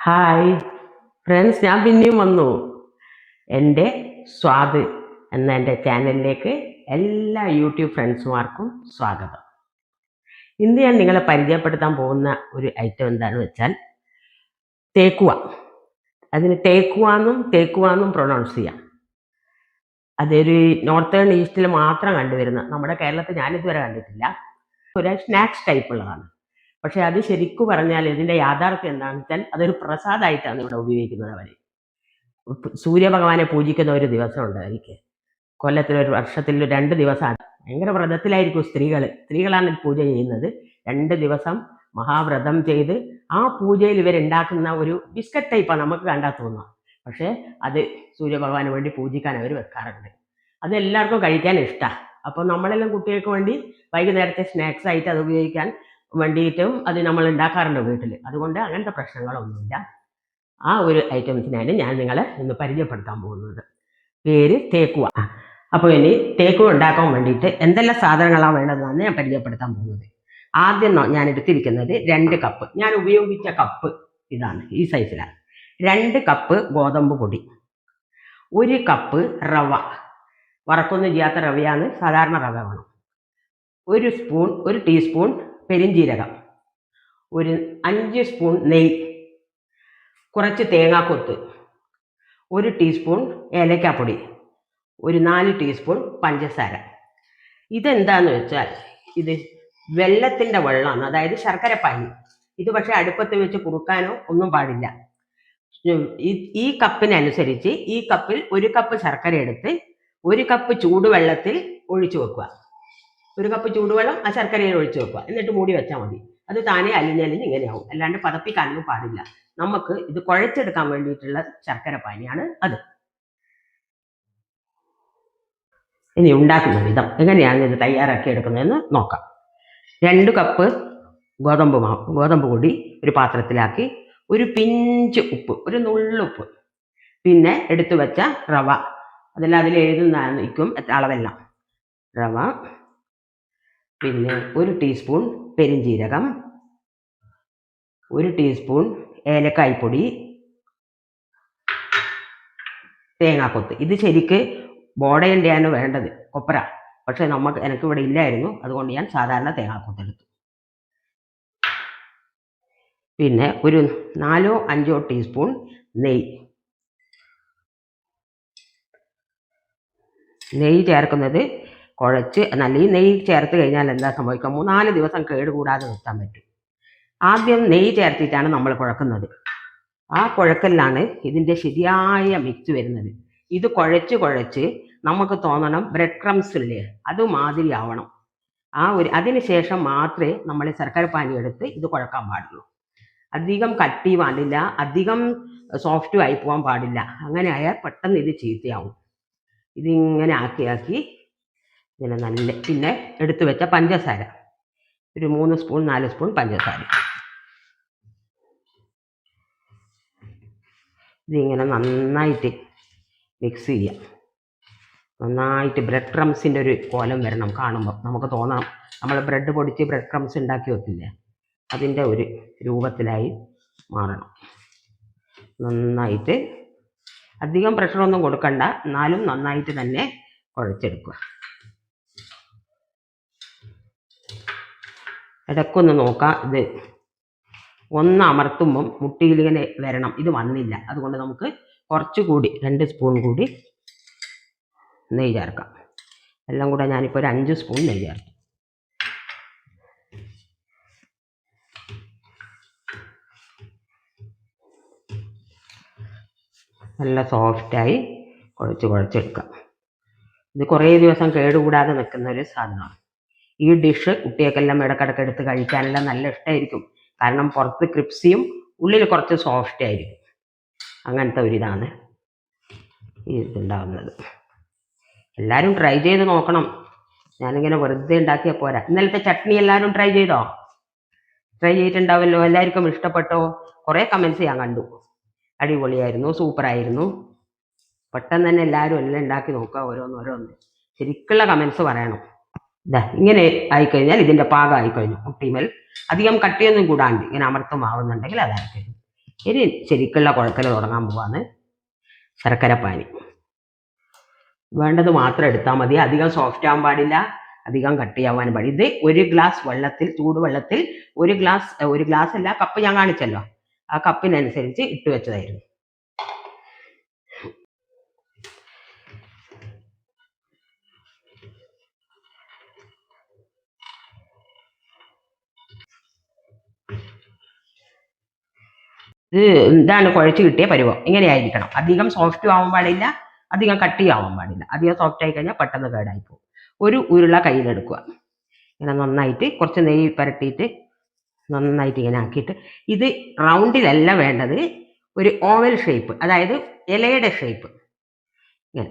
Hi friends, ഞാൻ പിന്നെയും വന്നു. എൻ്റെ സ്വാദ് എന്ന എൻ്റെ ചാനലിലേക്ക് എല്ലാ യൂട്യൂബ് ഫ്രണ്ട്സുമാർക്കും സ്വാഗതം. ഇന്ന് ഞാൻ നിങ്ങളെ പരിചയപ്പെടുത്താൻ പോകുന്ന ഒരു ഐറ്റം എന്താണെന്ന് വെച്ചാൽ തേക്കുവ. അതിന് തേക്കുവാന്നും പ്രൊണൗൺസ് ചെയ്യാം. അതൊരു നോർത്തേൺ ഈസ്റ്റിൽ മാത്രം കണ്ടുവരുന്ന, നമ്മുടെ കേരളത്തിൽ ഞാനിതുവരെ കണ്ടിട്ടില്ല. ഒരു സ്നാക്സ് ടൈപ്പുള്ളതാണ്. പക്ഷെ അത് ശരിക്കും പറഞ്ഞാൽ ഇതിൻ്റെ യാഥാർത്ഥ്യം എന്താണെന്ന് വെച്ചാൽ അതൊരു പ്രസാദമായിട്ടാണ് ഇവിടെ ഉപയോഗിക്കുന്നത്. അവർ സൂര്യഭഗവാനെ പൂജിക്കുന്ന ഒരു ദിവസമുണ്ട് അവർക്ക്. കൊല്ലത്തിലൊരു വർഷത്തിൽ 2 ദിവസമാണ്. ഭയങ്കര വ്രതത്തിലായിരിക്കും സ്ത്രീകളാണ് പൂജ ചെയ്യുന്നത്. 2 ദിവസം മഹാവ്രതം ചെയ്ത് ആ പൂജയിൽ ഇവരുണ്ടാക്കുന്ന ഒരു ബിസ്ക്കറ്റ് ടൈപ്പാണ്, നമുക്ക് കണ്ടാൽ തോന്നുക. പക്ഷേ അത് സൂര്യഭഗവാന് വേണ്ടി പൂജിക്കാൻ അവർ വെക്കാറുണ്ട്. അത് എല്ലാവർക്കും കഴിക്കാൻ ഇഷ്ടമാണ്. അപ്പോൾ നമ്മളെല്ലാം കുട്ടികൾക്ക് വേണ്ടി വൈകുന്നേരത്തെ സ്നാക്സ് ആയിട്ട് അത് ഉപയോഗിക്കാൻ വേണ്ടിയിട്ടും അത് നമ്മൾ ഉണ്ടാക്കാറുണ്ട് വീട്ടിൽ. അതുകൊണ്ട് അങ്ങനത്തെ പ്രശ്നങ്ങളൊന്നുമില്ല. ആ ഒരു ഐറ്റംസിനാണ് ഞാൻ നിങ്ങളെ ഇന്ന് പരിചയപ്പെടുത്താൻ പോകുന്നത്. പേര് തേക്കുവ. അപ്പോൾ ഇനി തേക്കുവ ഉണ്ടാക്കാൻ വേണ്ടിയിട്ട് എന്തെല്ലാം സാധനങ്ങളാണ് വേണ്ടതെന്നാണ് ഞാൻ പരിചയപ്പെടുത്താൻ പോകുന്നത്. ആദ്യം ഞാൻ എടുത്തിരിക്കുന്നത് 2 കപ്പ്. ഞാൻ ഉപയോഗിച്ച കപ്പ് ഇതാണ്, ഈ സൈസിലാണ്. 2 കപ്പ് ഗോതമ്പ് പൊടി, 1 കപ്പ് റവ, വറക്കൊന്നും ചെയ്യാത്ത റവയാണ്, സാധാരണ റവ വേണം. 1 ടീസ്പൂൺ പെരിഞ്ജീരകം, 5 സ്പൂൺ നെയ്യ്, കുറച്ച് തേങ്ങാക്കൊത്ത്, 1 ടീസ്പൂൺ ഏലക്കാപ്പൊടി, 4 ടീസ്പൂൺ പഞ്ചസാര. ഇതെന്താന്ന് വെച്ചാൽ ഇത് വെള്ളത്തിൻ്റെ വെള്ളമാണ്, അതായത് ശർക്കര പാനി. ഇത് പക്ഷേ അടുപ്പത്ത് വെച്ച് കുറുക്കാനോ ഒന്നും പാടില്ല. ഈ കപ്പിനനുസരിച്ച് ഈ കപ്പിൽ 1 കപ്പ് ശർക്കര എടുത്ത് 1 കപ്പ് ചൂടുവെള്ളത്തിൽ ഒഴിച്ചു വെക്കുക. 1 കപ്പ് ചൂടുവെള്ളം ആ ശർക്കരയിൽ ഒഴിച്ചു വെക്കുക. എന്നിട്ട് മൂടി വെച്ചാൽ മതി. അത് താനെ അലിഞ്ഞലിഞ്ഞ് ഇങ്ങനെയാവും. അല്ലാണ്ട് പതപ്പിക്കാനൊന്നും പാടില്ല. നമുക്ക് ഇത് കുഴച്ചെടുക്കാൻ വേണ്ടിയിട്ടുള്ള ശർക്കര പാനിയാണ് അത്. ഇനി ഉണ്ടാക്കുന്ന വിധം എങ്ങനെയാണ് ഇത് തയ്യാറാക്കി എടുക്കുന്നതെന്ന് നോക്കാം. 2 കപ്പ് ഗോതമ്പ് പൊടി ഒരു പാത്രത്തിലാക്കി, ഒരു പിഞ്ച് ഉപ്പ്, ഒരു നുള്ളുപ്പ്, പിന്നെ എടുത്തു വെച്ച റവ, അതെല്ലാം അതിൽ എഴുതുന്നതായിരിക്കും അളവെല്ലാം. റവ, പിന്നെ 1 ടീസ്പൂൺ പെരിഞ്ജീരകം, 1 ടീസ്പൂൺ ഏലക്കായ്പ്പൊടി, തേങ്ങാക്കൊത്ത്. ഇത് ശരിക്ക് ബോടയുടെയാണ് വേണ്ടത്, കൊപ്ര. പക്ഷെ എനിക്കിവിടെ ഇല്ലായിരുന്നു, അതുകൊണ്ട് ഞാൻ സാധാരണ തേങ്ങാക്കൊത്ത് എടുത്തു. പിന്നെ ഒരു 4-5 ടീസ്പൂൺ നെയ്യ് ചേർക്കുന്നത് കുഴച്ച് ഈ നെയ്യ് ചേർത്ത് കഴിഞ്ഞാൽ എന്താ സംഭവിക്കുക, 3-4 ദിവസം കേടുകൂടാതെ നിർത്താൻ പറ്റും. ആദ്യം നെയ്യ് ചേർത്തിട്ടാണ് നമ്മൾ കുഴക്കുന്നത്. ആ കുഴക്കലിലാണ് ഇതിൻ്റെ ശരിയായ മിക്സ് വരുന്നത്. ഇത് കുഴച്ച് നമുക്ക് തോന്നണം ബ്രെഡ് ക്രംസ് ഇല്ലേ, അതുമാതിരി ആവണം. അതിന് ശേഷം മാത്രമേ നമ്മൾ ശർക്കര പാനി എടുത്ത് ഇത് കുഴക്കാൻ പാടുള്ളൂ. അധികം കട്ടി പാടില്ല, അധികം സോഫ്റ്റും ആയി പോകാൻ പാടില്ല. അങ്ങനെ ആയാൽ പെട്ടെന്ന് ഇത് ചീത്തയാവും. ഇതിങ്ങനെ ആക്കി ഇങ്ങനെ നല്ല. പിന്നെ എടുത്തു വെച്ച പഞ്ചസാര, ഒരു 3-4 സ്പൂൺ പഞ്ചസാര. ഇതിങ്ങനെ നന്നായിട്ട് മിക്സ് ചെയ്യാം. നന്നായിട്ട് ബ്രെഡ് ക്രംസിൻ്റെ ഒരു കോലം വരണം. കാണുമ്പോൾ നമുക്ക് തോന്നണം നമ്മൾ ബ്രെഡ് പൊടിച്ച് ബ്രെഡ് ക്രംസ് ഉണ്ടാക്കി വെക്കില്ലേ, അതിൻ്റെ ഒരു രൂപത്തിലായി മാറണം. നന്നായിട്ട് അധികം പ്രഷറൊന്നും കൊടുക്കണ്ട, എന്നാലും നന്നായിട്ട് തന്നെ കുഴച്ചെടുക്കുക. ഇടയ്ക്കൊന്ന് നോക്കാം. ഇത് ഒന്ന് അമർത്തുമ്പം മുട്ടിയിലിങ്ങനെ വരണം. ഇത് വന്നില്ല, അതുകൊണ്ട് നമുക്ക് കുറച്ചുകൂടി 2 സ്പൂൺ കൂടി നെയ്യ് ചേർക്കാം. എല്ലാം കൂടെ ഞാനിപ്പോൾ ഒരു 5 സ്പൂൺ നെയ്യ് ചേർക്കും. നല്ല സോഫ്റ്റായി കുഴച്ചെടുക്കാം. ഇത് കുറേ ദിവസം കേടുകൂടാതെ നിൽക്കുന്ന ഒരു സാധനമാണ്. ഈ ഡിഷ് കുട്ടികൾക്കെല്ലാം ഇടയ്ക്കിടയ്ക്ക് എടുത്ത് കഴിക്കാനെല്ലാം നല്ല ഇഷ്ടമായിരിക്കും. കാരണം പുറത്ത് ക്രിപ്സിയും ഉള്ളിൽ കുറച്ച് സോഫ്റ്റ് ആയിരിക്കും. അങ്ങനത്തെ ഒരിതാണ് ഇതുണ്ടാകുന്നത്. എല്ലാവരും ട്രൈ ചെയ്ത് നോക്കണം. ഞാനിങ്ങനെ വെറുതെ ഉണ്ടാക്കിയാൽ പോരാ. ഇന്നലത്തെ ചട്നി എല്ലാവരും ട്രൈ ചെയ്തിട്ടുണ്ടാവുമല്ലോ. എല്ലാവർക്കും ഇഷ്ടപ്പെട്ടോ? കുറേ കമൻസ് ഞാൻ കണ്ടു. അടിപൊളിയായിരുന്നു, സൂപ്പറായിരുന്നു. പെട്ടെന്ന് തന്നെ എല്ലാവരും എല്ലാം ഉണ്ടാക്കി നോക്കുക, ഓരോന്ന്. ശരിക്കുള്ള കമൻസ് പറയണം. ഇങ്ങനെ ആയിക്കഴിഞ്ഞാൽ ഇതിൻ്റെ പാകം ആയിക്കഴിഞ്ഞു. കുട്ടിമേൽ അധികം കട്ടിയൊന്നും കൂടാണ്ട് ഇങ്ങനെ അമർത്തമാവുന്നുണ്ടെങ്കിൽ അതായിക്കഴിഞ്ഞു. ഇനി ശരിക്കുള്ള കുഴക്കൽ തുടങ്ങാൻ പോവാണ്. ശർക്കരപ്പാനി വേണ്ടത് മാത്രം എടുത്താൽ മതി. അധികം സോഫ്റ്റ് ആവാൻ പാടില്ല, അധികം കട്ടിയാവാൻ പാടില്ല. ഇത് 1 ഗ്ലാസ് വെള്ളത്തിൽ, ചൂടുവെള്ളത്തിൽ 1 ഗ്ലാസ് അല്ല, കപ്പ് ഞാൻ കാണിച്ചല്ലോ, ആ കപ്പിനനുസരിച്ച് ഇട്ട് വെച്ചതായിരുന്നു. ഇത് ഇതാണ് കുഴച്ച് കിട്ടിയ പരുവം. ഇങ്ങനെയായിരിക്കണം. അധികം സോഫ്റ്റും ആവാൻ പാടില്ല, അധികം കട്ടിയാവാൻ പാടില്ല. അധികം സോഫ്റ്റ് ആയി കഴിഞ്ഞാൽ പെട്ടെന്ന് കേടായി പോകും. ഒരു ഉരുള കയ്യിലെടുക്കുക. ഇങ്ങനെ നന്നായിട്ട് കുറച്ച് നെയ്യ് പുരട്ടിയിട്ട് നന്നായിട്ട് ഇങ്ങനെ ആക്കിയിട്ട്, ഇത് റൗണ്ടിലല്ല വേണ്ടത്, ഒരു ഓവൽ ഷേപ്പ്, അതായത് ഇലയുടെ ഷേപ്പ്. ഇങ്ങനെ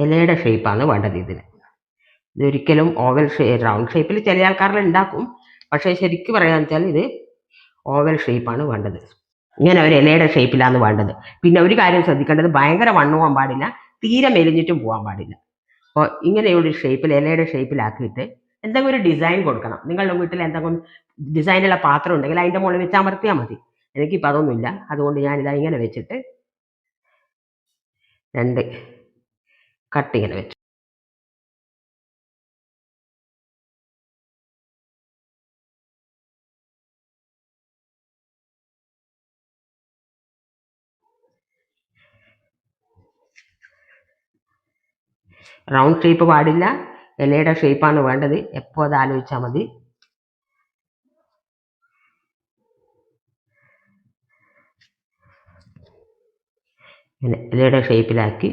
ഇലയുടെ ഷേപ്പാണ് വേണ്ടത് ഇതിന്. ഇതൊരിക്കലും റൗണ്ട് ഷേപ്പിൽ ചില ആൾക്കാരെല്ലാം ഉണ്ടാക്കും, പക്ഷേ ശരിക്കും പറയാന്ന് വെച്ചാൽ ഇത് ഓവൽ ഷേപ്പാണ് വേണ്ടത്. ഇങ്ങനെ ഒരു ഇലയുടെ ഷേപ്പിലാണ് വേണ്ടത്. പിന്നെ ഒരു കാര്യം ശ്രദ്ധിക്കേണ്ടത്, ഭയങ്കര വണ്ണുപോകാൻ പാടില്ല, തീരെ മെലിഞ്ഞിട്ടും പോകാൻ പാടില്ല. അപ്പോൾ ഇങ്ങനെയൊരു ഷേപ്പിൽ, ഇലയുടെ ഷേപ്പിലാക്കിയിട്ട് എന്തെങ്കിലും ഒരു ഡിസൈൻ കൊടുക്കണം. നിങ്ങളുടെ വീട്ടിൽ എന്തെങ്കിലും ഡിസൈനുള്ള പാത്രം ഉണ്ടെങ്കിൽ അതിൻ്റെ മുകളിൽ വെച്ച് അമർത്തിയാൽ മതി. എനിക്കിപ്പോൾ അതൊന്നുമില്ല, അതുകൊണ്ട് ഞാനിതാ ഇങ്ങനെ വെച്ചിട്ട് 2 കട്ട് ഇങ്ങനെ വെച്ചു. റൗണ്ട് ഷേപ്പ് പാടില്ല, ഇലയുടെ ഷേപ്പാണ് വേണ്ടത്. എപ്പോൾ അത് ആലോചിച്ചാൽ മതി. ഇങ്ങനെ ഇലയുടെ ഷേപ്പിലാക്കി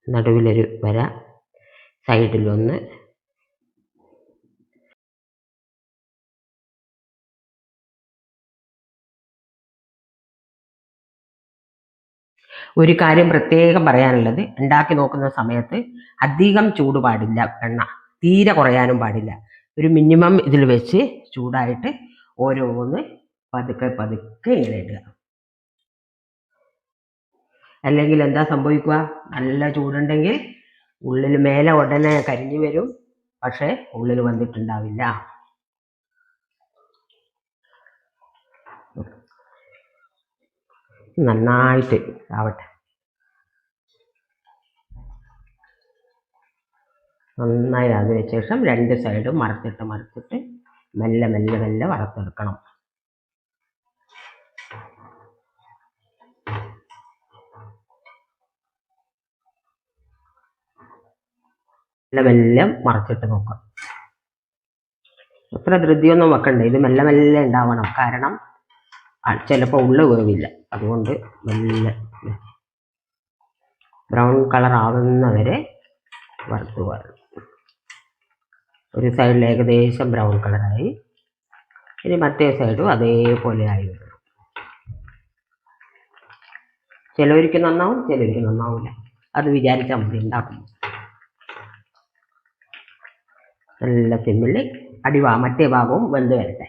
നടുവിലൊരു വര, സൈഡിലൊന്ന്. ഒരു കാര്യം പ്രത്യേകം പറയാനുള്ളത്, ഉണ്ടാക്കി നോക്കുന്ന സമയത്ത് അധികം ചൂട് പാടില്ല, എണ്ണ തീരെ കുറയാനും പാടില്ല. ഒരു മിനിമം ഇതിൽ വെച്ച് ചൂടായിട്ട് ഓരോന്ന് പതുക്കെ പതുക്കെ ഇങ്ങനെ ഇടുക. അല്ലെങ്കിൽ എന്താ സംഭവിക്കുക, നല്ല ചൂടുണ്ടെങ്കിൽ ഉള്ളിൽ മേലെ ഉടനെ കരിഞ്ഞു വരും, പക്ഷേ ഉള്ളിൽ വന്നിട്ടുണ്ടാവില്ല. നന്നായിട്ട് ആവട്ടെ. നന്നായി അതിന് ശേഷം 2 സൈഡും മറച്ചിട്ട് മെല്ലെ മെല്ലെ മെല്ലെ വറുത്തെടുക്കണം. മെല്ലെ മെല്ലെ മറച്ചിട്ട് നോക്കാം. അത്ര ധൃതിയൊന്നും വെക്കണ്ട, ഇത് മെല്ലെ മെല്ലെ ഉണ്ടാവണം. കാരണം ചിലപ്പോൾ ഉള്ളു വേവില്ല, അതുകൊണ്ട് മെല്ലെ ബ്രൗൺ കളർ ആവുന്നവരെ വറുത്ത് വരണം. ഒരു സൈഡിൽ ഏകദേശം ബ്രൗൺ കളറായി, ഇനി മറ്റേ സൈഡും അതേപോലെ ആയി വരണം. ചിലവർക്ക് നന്നാവും, ചിലവർക്ക് നന്നാവില്ല. അത് വിചാരിച്ചാൽ മതി ഉണ്ടാക്കുന്നു. നല്ല സിമ്മിൽ മറ്റേ ഭാഗവും വെന്ത് വരട്ടെ.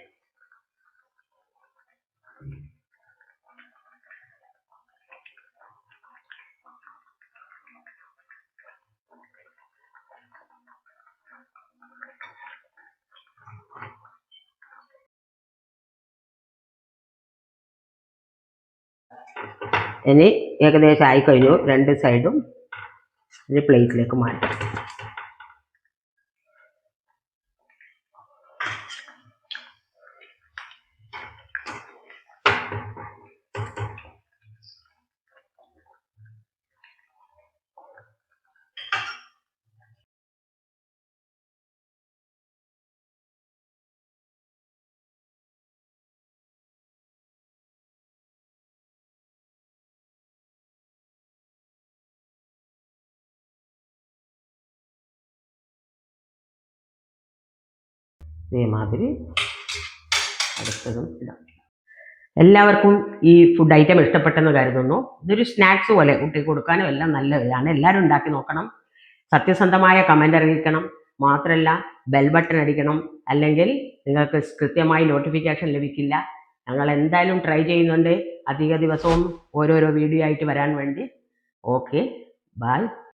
ഇനി ഏകദേശം ആയിക്കഴിഞ്ഞു. 2 സൈഡും ഒരു പ്ലേറ്റിലേക്ക് മാറ്റാം. ഇതേമാതിരി അടുത്തതും ഇടാം. എല്ലാവർക്കും ഈ ഫുഡ് ഐറ്റം ഇഷ്ടപ്പെട്ടെന്ന് കരുതുന്നു. ഇതൊരു സ്നാക്സ് പോലെ കുട്ടിക്ക് കൊടുക്കാനും എല്ലാം നല്ലതാണ്. എല്ലാവരും ഉണ്ടാക്കി നോക്കണം. സത്യസന്ധമായ കമൻ്റ് അറിയിക്കണം. മാത്രമല്ല ബെൽ ബട്ടൺ അടിക്കണം, അല്ലെങ്കിൽ നിങ്ങൾക്ക് കൃത്യമായി നോട്ടിഫിക്കേഷൻ ലഭിക്കില്ല. ഞങ്ങൾ എന്തായാലും ട്രൈ ചെയ്യുന്നുണ്ട്, അധിക ദിവസവും ഓരോരോ വീഡിയോ ആയിട്ട് വരാൻ വേണ്ടി. Okay, by.